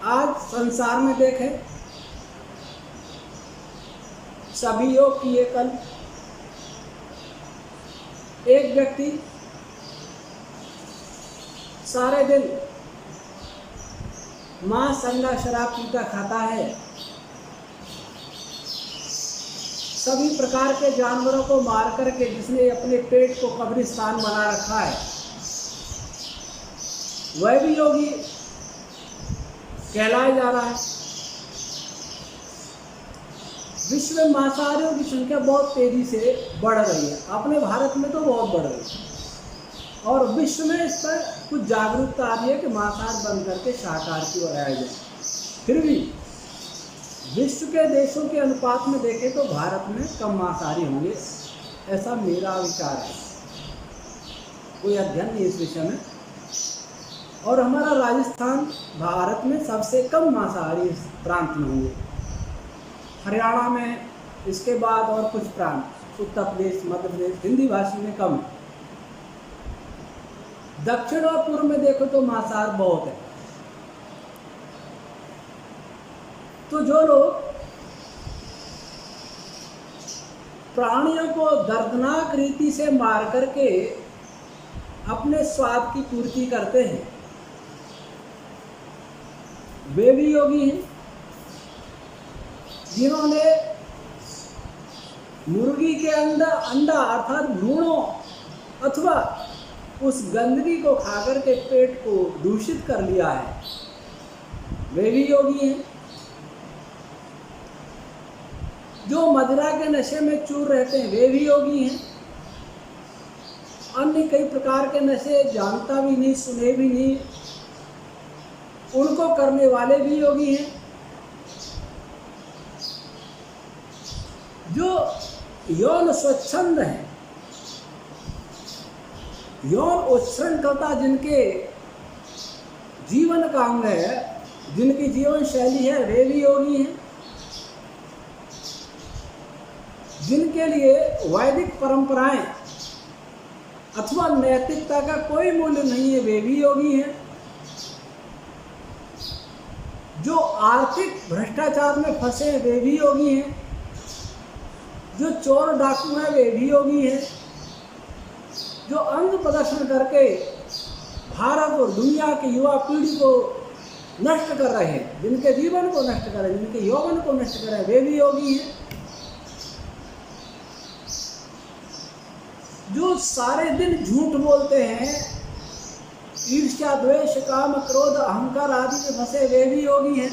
आज संसार में देखें, सभी योग किए कल। एक व्यक्ति सारे दिन मांस अंडा शराब पीता खाता है, सभी प्रकार के जानवरों को मार करके जिसने अपने पेट को कब्रिस्तान बना रखा है, वह भी योगी कहलाया जा रहा है। विश्व में मांसाहारियों की संख्या बहुत तेजी से बढ़ रही है, अपने भारत में तो बहुत बढ़ रही है, और विश्व में इस पर कुछ जागरूकता आ रही है कि मांसाहार बंद करके शाकाहार की ओर आया जाए। फिर भी विश्व के देशों के अनुपात में देखें तो भारत में कम मांसाहारी होंगे, ऐसा मेरा विचार है। कोई अध्ययन नहीं इस विषय में। और हमारा राजस्थान भारत में सबसे कम मांसाहारी प्रांत में होंगे। हरियाणा में इसके बाद और कुछ प्रांत, उत्तर प्रदेश, मध्य प्रदेश, हिंदी भाषी में कम। दक्षिण और पूर्व में देखो तो मांसाहार बहुत है। तो जो लोग प्राणियों को दर्दनाक रीति से मार करके अपने स्वाद की पूर्ति करते हैं, वे भी योगी हैं। जिन्होंने मुर्गी के अंडा अर्थात भ्रूणों अथवा उस गंदगी को खाकर के पेट को दूषित कर लिया है, वे भी योगी हैं। जो मदिरा के नशे में चूर रहते हैं, वे भी योगी हैं। अन्य कई प्रकार के नशे जानता भी नहीं, सुने भी नहीं, उनको करने वाले भी योगी हैं। जो यौन स्वच्छंद हैं, यौन उच्छृंखलता जिनके जीवन का अंग है, जिनकी जीवन शैली है, वे भी योगी हैं। जिनके लिए वैदिक परंपराएं अथवा नैतिकता का कोई मूल्य नहीं है, वे भी योगी हैं। जो आर्थिक भ्रष्टाचार में फंसे हैं, वे भी योगी हैं। जो चोर डाकू हैं, वे भी योगी हैं। जो अंग प्रदर्शन करके भारत और दुनिया की युवा पीढ़ी को नष्ट कर रहे हैं, जिनके जीवन को नष्ट कर रहे हैं, जिनके यौवन को नष्ट कर रहे हैं, वे भी योगी हैं। जो सारे दिन झूठ बोलते हैं, ईर्ष्या द्वेष काम क्रोध अहंकार आदि में फंसे, वे भी योगी हैं।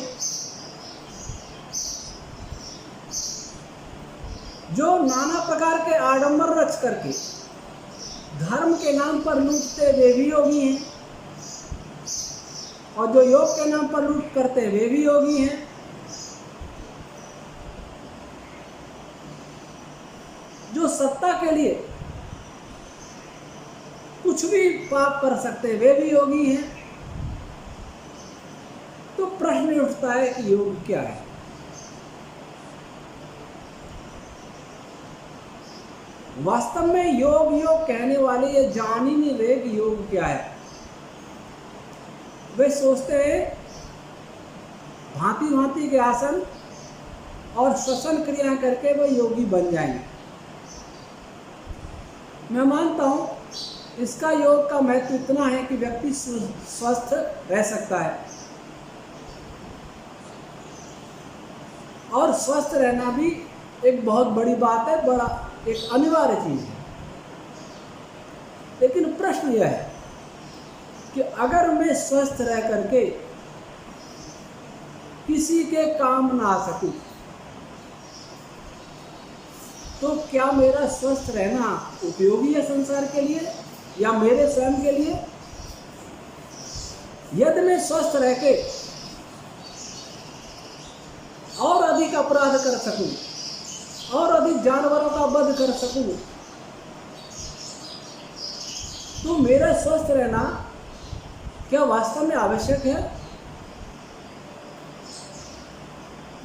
जो नाना प्रकार के आडंबर रच करके धर्म के नाम पर लूटते, वे भी योगी हैं। और जो योग के नाम पर लूट करते, वे भी योगी हैं। जो सत्ता के लिए कुछ भी पाप कर सकते, वे भी योगी हैं। तो प्रश्न उठता है कि योग क्या है? वास्तव में योग कहने वाले ये जान ही नहीं रहे कि योग क्या है। वे सोचते हैं भांति भांति के आसन और श्वसन क्रिया करके वे योगी बन जाएंगे। मैं मानता हूं इसका योग का महत्व इतना है कि व्यक्ति स्वस्थ रह सकता है, और स्वस्थ रहना भी एक बहुत बड़ी बात है, बड़ा एक अनिवार्य चीज है। लेकिन प्रश्न यह है कि अगर मैं स्वस्थ रह करके किसी के काम ना आ सकूं, तो क्या मेरा स्वस्थ रहना उपयोगी है संसार के लिए या मेरे स्वयं के लिए? यदि मैं स्वस्थ रह के और अधिक अपराध कर सकूं और अधिक जानवरों का वध कर सकूं, तो मेरा स्वस्थ रहना क्या वास्तव में आवश्यक है?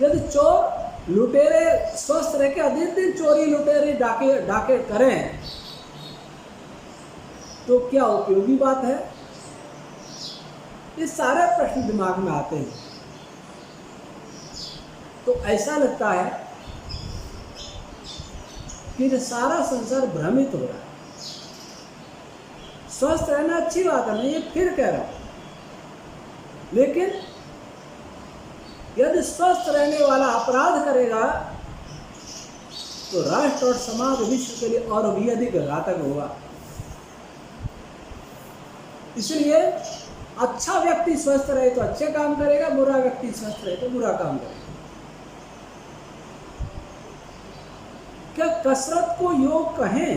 यदि चोर लुटेरे स्वस्थ रह के अधिक दिन चोरी लुटेरे डाके करें, तो क्या उपयोगी बात है? ये सारे प्रश्न दिमाग में आते हैं। तो ऐसा लगता है कि ये सारा संसार भ्रमित हो रहा है। स्वस्थ रहना अच्छी बात है, मैं ये फिर कह रहा हूं, लेकिन यदि स्वस्थ रहने वाला अपराध करेगा तो राष्ट्र और समाज विश्व के लिए और भी अधिक घातक होगा। इसलिए अच्छा व्यक्ति स्वस्थ रहे तो अच्छे काम करेगा, बुरा व्यक्ति स्वस्थ रहे तो बुरा काम करेगा। क्या कसरत को योग कहें?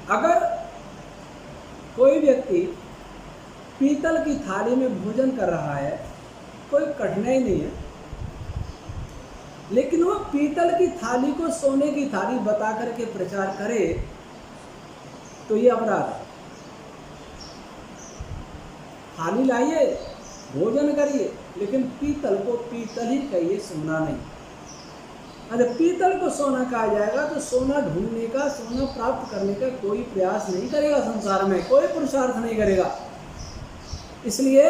अगर कोई व्यक्ति पीतल की थाली में भोजन कर रहा है, कोई कठिनाई नहीं है, लेकिन वो पीतल की थाली को सोने की थाली बता करके प्रचार करे तो ये अपराध है। थाली लाइए, भोजन करिए, लेकिन पीतल को पीतल ही कहिए, सोना नहीं। अगर पीतल को सोना कहा जाएगा तो सोना ढूंढने का, सोना प्राप्त करने का कोई प्रयास नहीं करेगा, संसार में कोई पुरुषार्थ नहीं करेगा। इसलिए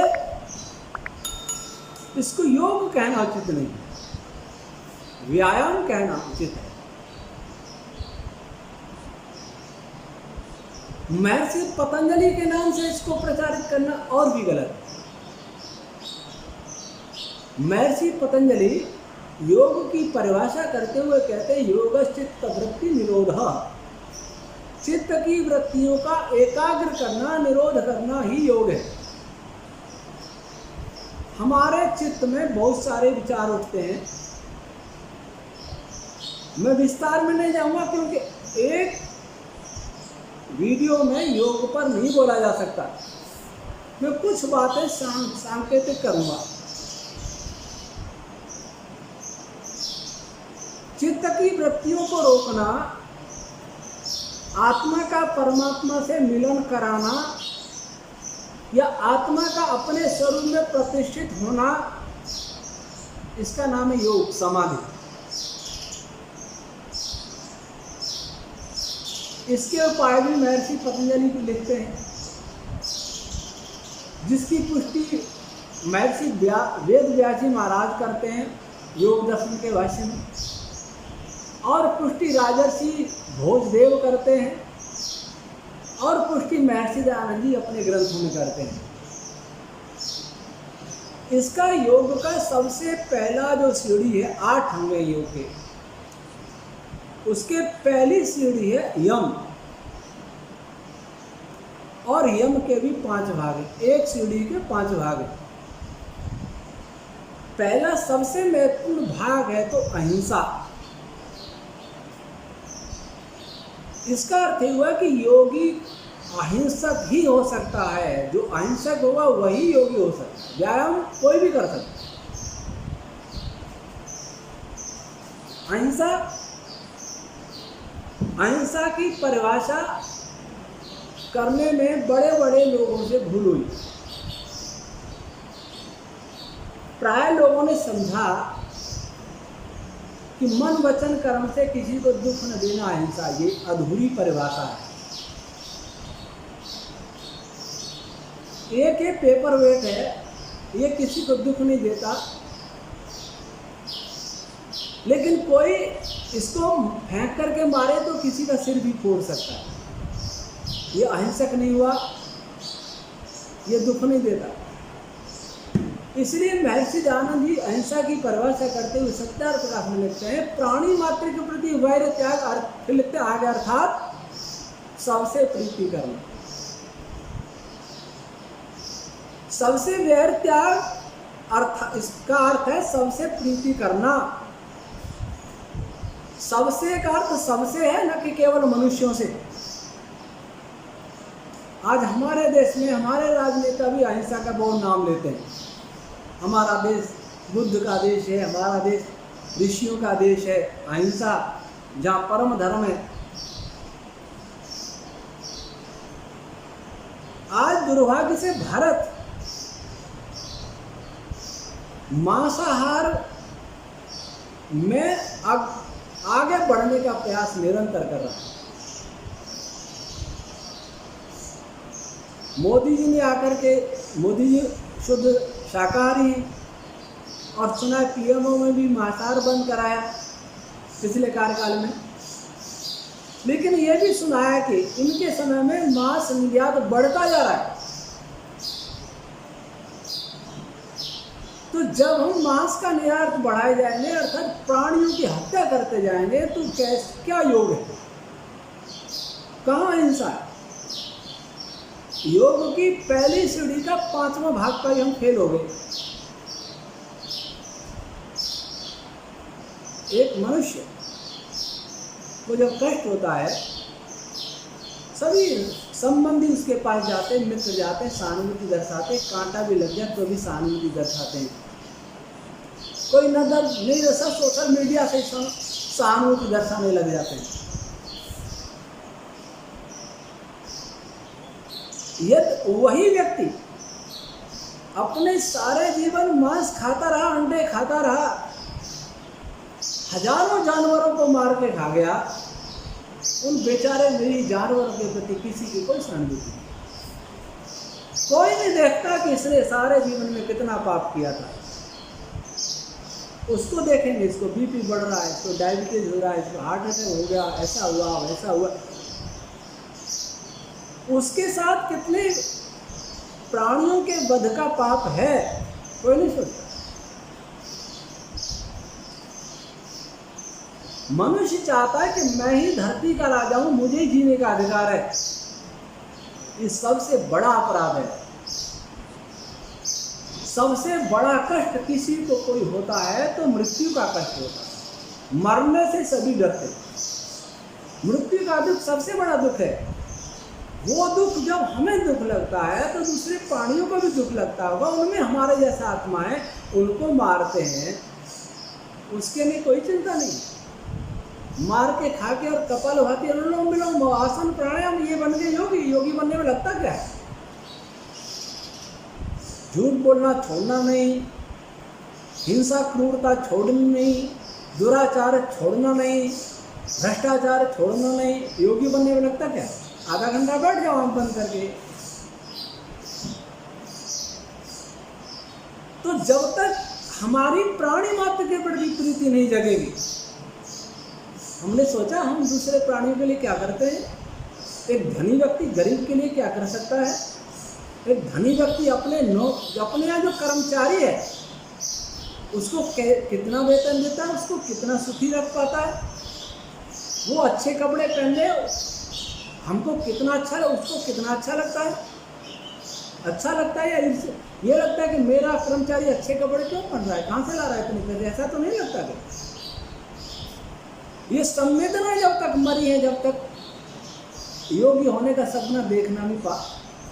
इसको योग कहना उचित नहीं, व्यायाम कहना उचित है। महर्षि पतंजलि के नाम से इसको प्रचारित करना और भी गलत है। महर्षि पतंजलि योग की परिभाषा करते हुए कहते हैं, योगश्चित्त वृत्ति निरोधः, चित्त की वृत्तियों का एकाग्र करना, निरोध करना ही योग है। हमारे चित्त में बहुत सारे विचार उठते हैं, मैं विस्तार में नहीं जाऊंगा क्योंकि एक वीडियो में योग पर नहीं बोला जा सकता। मैं कुछ बातें सांकेतिक करूंगा। चित्त की वृत्तियों को रोकना, आत्मा का परमात्मा से मिलन कराना या आत्मा का अपने स्वरूप में प्रतिष्ठित होना, इसका नाम है योग, समाधि। इसके उपाय भी महर्षि पतंजलि भी लिखते हैं, जिसकी पुष्टि महर्षि वेद व्यास जी महाराज करते हैं योग दर्शन के भाष्य में, और पुष्टि राजर्षि भोजदेव करते हैं, और पुष्टि महर्षि दयानंद जी अपने ग्रंथों में करते हैं। इसका योग का सबसे पहला जो सीढ़ी है, 8 अंग है योग के, उसके पहली सीढ़ी है यम, और यम के भी 5 भाग हैं, एक सीढ़ी के 5 भाग हैं। पहला सबसे महत्वपूर्ण भाग है तो अहिंसा। इसका अर्थ हुआ कि योगी अहिंसक ही हो सकता है, जो अहिंसक होगा वही योगी हो सकता है। व्यायाम कोई भी कर सकता है। अहिंसा की परिभाषा करने में बड़े बड़े लोगों से भूल हुई। प्राय लोगों ने समझा कि मन वचन कर्म से किसी को दुख न देना अहिंसा, ये अधूरी परिभाषा है। एक पेपर वेट है, ये किसी को दुख नहीं देता, लेकिन कोई इसको फेंक करके मारे तो किसी का सिर भी फोड़ सकता है। ये अहिंसक नहीं हुआ, ये दुख नहीं देता। इसलिए महर्षि दयानंद जी अहिंसा की परिभाषा करते हुए सत्यार्थ प्रकाश में लिखते हैं, प्राणी मात्र के प्रति वैर त्याग लिखते आगे, अर्थात सबसे प्रीति करना। सबसे वैर त्याग अर्थ, इसका अर्थ है सबसे प्रीति करना। सबसे का अर्थ सबसे है, न कि केवल मनुष्यों से। आज हमारे देश में हमारे राजनेता भी अहिंसा का बहुत नाम लेते हैं। हमारा देश बुद्ध का देश है, हमारा देश ऋषियों का देश है, अहिंसा जहाँ परम धर्म है। आज दुर्भाग्य से भारत मांसाहार में आगे बढ़ने का प्रयास निरंतर कर रहा है। मोदी जी शुद्ध शाकाहारी, और सुना है पीएमओ में भी मांसाहार बंद कराया पिछले कार्यकाल में। लेकिन ये भी सुना है कि इनके समय में मांस निर्यात बढ़ता जा रहा है। तो जब हम मांस का निर्यात बढ़ाए जाएंगे, अर्थात प्राणियों की हत्या करते जाएंगे, तो क्या योग है, कहाँ अहिंसा है? योग की पहली सीढ़ी का 5वां भाग का ही हम फेल हो गए। एक मनुष्य को जब कष्ट होता है, सभी संबंधी उसके पास जाते हैं, मित्र जाते हैं, सहानुभूति दर्शाते हैं, कांटा भी लग जाए तो भी सहानुभूति दर्शाते हैं। कोई न दर्द नहीं दर्शा, सोशल मीडिया से सहानुभूति दर्शाने लग जाते हैं। यदि वही व्यक्ति अपने सारे जीवन मांस खाता रहा, अंडे खाता रहा, हजारों जानवरों को मार के खा गया, उन बेचारे निरीह जानवरों के प्रति किसी की कोई सहानुभूति नहीं। कोई नहीं देखता कि इसने सारे जीवन में कितना पाप किया था। उसको देखेंगे, इसको बीपी बढ़ रहा है, इसको डायबिटीज हो रहा है, इसको हार्ट अटैक हो गया, ऐसा हुआ वैसा हुआ। उसके साथ कितने प्राणियों के वध का पाप है, कोई नहीं सोचता। मनुष्य चाहता है कि मैं ही धरती का राजा हूं, मुझे ही जीने का अधिकार है। ये सबसे बड़ा अपराध है। सबसे बड़ा कष्ट किसी को कोई होता है तो मृत्यु का कष्ट होता है। मरने से सभी डरते, मृत्यु का दुख सबसे बड़ा दुख है। वो दुख जब हमें दुख लगता है तो दूसरे प्राणियों को भी दुख लगता होगा। उनमें हमारे जैसा आत्मा है, उनको मारते हैं, उसके लिए कोई चिंता नहीं। मार के खा के और कपाल भाती, अनुलोम विलोम, आसन, प्राणायाम, ये बन गए योगी। योगी बनने में लगता क्या है? झूठ बोलना छोड़ना नहीं, हिंसा क्रूरता छोड़नी नहीं, दुराचार छोड़ना नहीं, भ्रष्टाचार छोड़ना नहीं। योगी बनने में लगता क्या? आधा घंटा बैठ जाओ आंख बंद करके। तो जब तक हमारी प्राणी मात्र के प्रति प्रीति नहीं जगेगी, हमने सोचा हम दूसरे प्राणियों के लिए क्या करते हैं। एक धनी व्यक्ति गरीब के लिए क्या कर सकता है? एक धनी व्यक्ति अपने यहाँ जो कर्मचारी है उसको कितना वेतन देता है, उसको कितना सुखी रख पाता है, वो अच्छे कपड़े पहन ले, हमको कितना अच्छा, उसको कितना अच्छा लगता है। अच्छा लगता है या ये लगता है कि मेरा कर्मचारी अच्छे कपड़े क्यों पहन रहा है, कहाँ से ला रहा है इतने पैसे? ऐसा तो नहीं लगता कि ये संवेदना जब तक मरी है, जब तक योगी होने का सपना देखना भी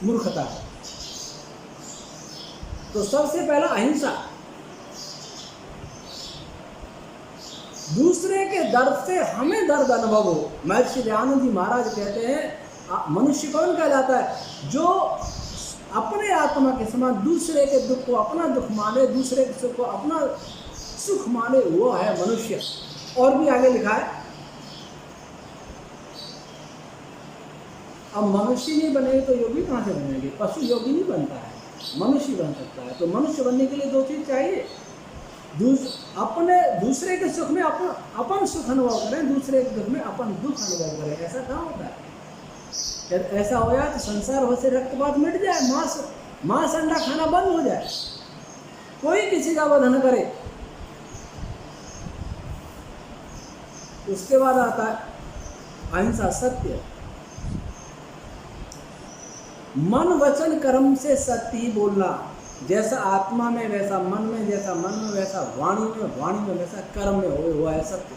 मूर्खता है। तो सबसे पहला अहिंसा। दूसरे के दर्द से हमें दर्द अनुभव हो। महर्षि दयानंद जी महाराज कहते हैं मनुष्य कौन कहलाता है? जो अपने आत्मा के समान दूसरे के दुख को अपना दुख माने, दूसरे के सुख को अपना सुख माने, वो है मनुष्य। और भी आगे लिखा है, अब मनुष्य नहीं बने तो योगी कहाँ से बनेंगे? पशु योगी नहीं बनता है, मनुष्य बन सकता है। तो मनुष्य बनने के लिए दो चीज चाहिए, अपने दूसरे के सुख में अपन सुख अनुभव करें, दूसरे के दुख में अपन दुख अनुभव करें। ऐसा कहाँ होता है? यदि ऐसा हो जाए तो संसार हो से रक्तपात मिट जाए, मांस अंडा खाना बंद हो जाए, कोई किसी का वध न करे। उसके बाद आता है अहिंसा, सत्य। मन वचन कर्म से सत्य ही बोलना। जैसा आत्मा में वैसा मन में, जैसा मन में वैसा वाणी में, वाणी में वैसा कर्म में हुआ है सत्य।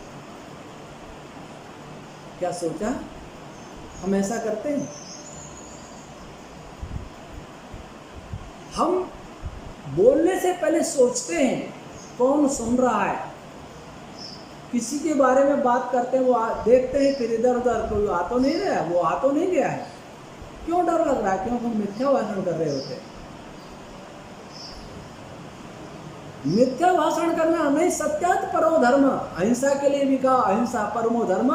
क्या सोचा? हम ऐसा करते हैं? हम बोलने से पहले सोचते हैं कौन सुन रहा है। किसी के बारे में बात करते हैं, वो देखते हैं, फिर इधर उधर कोई आ तो नहीं रहा है, वो आ तो नहीं गया है। क्यों डर लग रहा है? क्योंकि हम मिथ्या भाषण कर रहे होते हैं। मिथ्या भाषण करना नहीं, सत्यात परो धर्म। अहिंसा के लिए भी कहा अहिंसा परमो धर्म।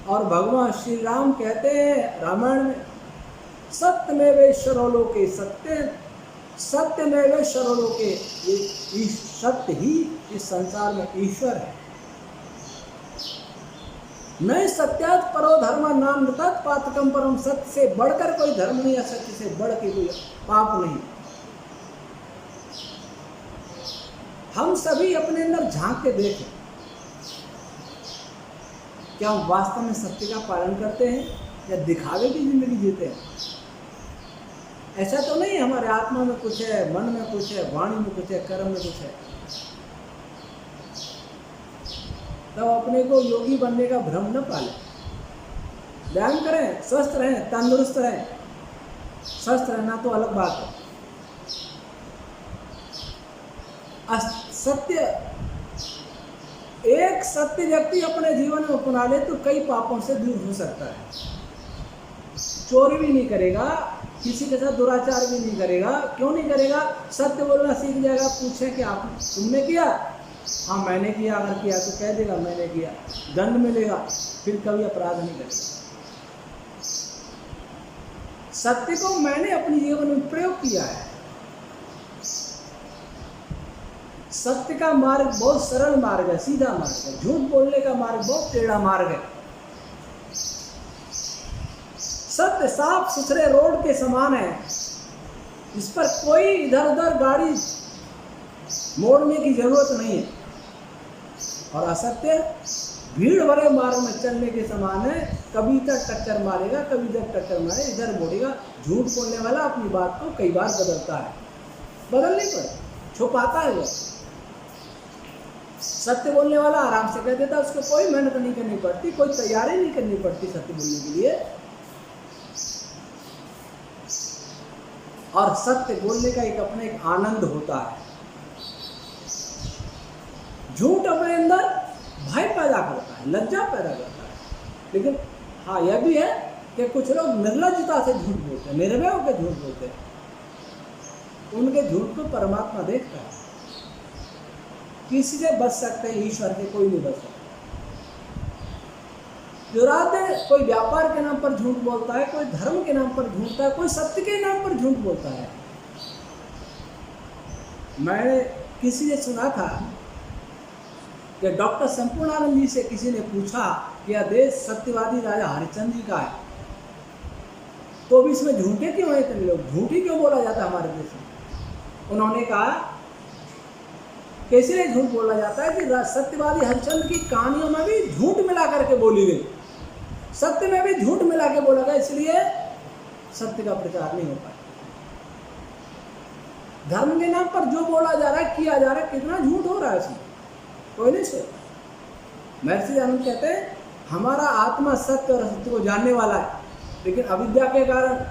और भगवान श्री राम कहते हैं रामायण में, सत्यमेव ईश्वरो लोके सत्य सत्यमेव शरणों के, ये सत्य ही इस संसार में ईश्वर है। मैं सत्यात परो धर्म नाम पातकम परम, सत्य से बढ़कर कोई धर्म नहीं है, सत्य से बढ़ के कोई पाप नहीं। हम सभी अपने अंदर झांक के देखें, क्या हम वास्तव में सत्य का पालन करते हैं या दिखावे की जिंदगी जीते हैं? ऐसा तो नहीं हमारे आत्मा में कुछ है, मन में कुछ है, वाणी में कुछ है, कर्म में कुछ है, तब अपने को योगी बनने का भ्रम न पालें। व्यायाम करें, स्वस्थ रहें, तंदुरुस्त रहें। स्वस्थ रहना तो अलग बात है। सत्य, एक सत्य व्यक्ति अपने जीवन में अपना ले तो कई पापों से दूर हो सकता है। चोरी भी नहीं करेगा, किसी के साथ दुराचार भी नहीं करेगा। क्यों नहीं करेगा? सत्य बोलना सीख जाएगा। पूछे कि आप तुमने किया? हाँ मैंने किया। अगर किया तो कह देगा मैंने किया, दंड मिलेगा, फिर कभी अपराध नहीं करेगा। सत्य को मैंने अपने जीवन में प्रयोग किया है। सत्य का मार्ग बहुत सरल मार्ग है, सीधा मार्ग है। झूठ बोलने का मार्ग बहुत टेढ़ा मार्ग है। सत्य साफ सुथरे रोड के समान है, इस पर कोई इधर उधर गाड़ी मोड़ने की जरूरत नहीं है। और असत्य भीड़ भरे मार्ग में चलने के समान है, कभी इधर टक्कर मारेगा, कभी इधर टक्कर मारे, इधर मोड़ेगा। झूठ बोलने वाला अपनी बात को कई बार बदलता है, बदलने पर छुपाता है वो। सत्य बोलने वाला आराम से कह देता, उसको कोई मेहनत नहीं करनी पड़ती, कोई तैयारी नहीं करनी पड़ती सत्य बोलने के लिए। और सत्य बोलने का एक अपने एक आनंद होता है। झूठ अपने अंदर भय पैदा करता है, लज्जा पैदा करता है। लेकिन हाँ यह भी है कि कुछ लोग निर्लज्जता से झूठ बोलते हैं, निर्भय होकर झूठ बोलते हैं। उनके झूठ को परमात्मा देखता है। किसी से बच सकते हैं, ईश्वर से कोई नहीं बच सकता। जो रात है, कोई व्यापार के नाम पर झूठ बोलता है, कोई धर्म के नाम पर झूठता है, कोई सत्य के नाम पर झूठ बोलता है। मैंने किसी ने सुना था कि डॉक्टर संपूर्णानंद जी से किसी ने पूछा कि यह देश सत्यवादी राजा हरिश्चंद्र जी का है, तो भी इसमें झूठे क्यों हैं इतने लोग, झूठी क्यों बोला जाता है हमारे देश में? उन्होंने कहा कि इसलिए झूठ बोला जाता है कि सत्यवादी हरिश्चंद्र की कहानियों में भी झूठ मिला करके बोली गई, सत्य में भी झूठ मिला के बोला गया, इसलिए सत्य का प्रचार नहीं हो पाया। धर्म के नाम पर जो बोला जा रहा है, किया जा रहा है, कितना झूठ हो रहा है इसमें कोई नहीं सोचता। महर्षि आनंद कहते हैं हमारा आत्मा सत्य और असत्य को जानने वाला है, लेकिन अविद्या के कारण,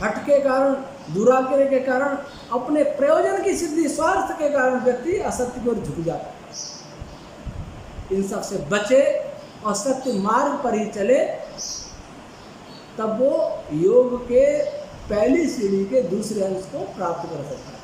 हठ के कारण, दुराग्रह के कारण, अपने प्रयोजन की सिद्धि, स्वार्थ के कारण व्यक्ति असत्य की ओर झुक जाता है। इन सब से बचे और सत्य मार्ग पर ही चले, तब वो योग के पहली सीढ़ी के दूसरे अंश को प्राप्त कर सकता है।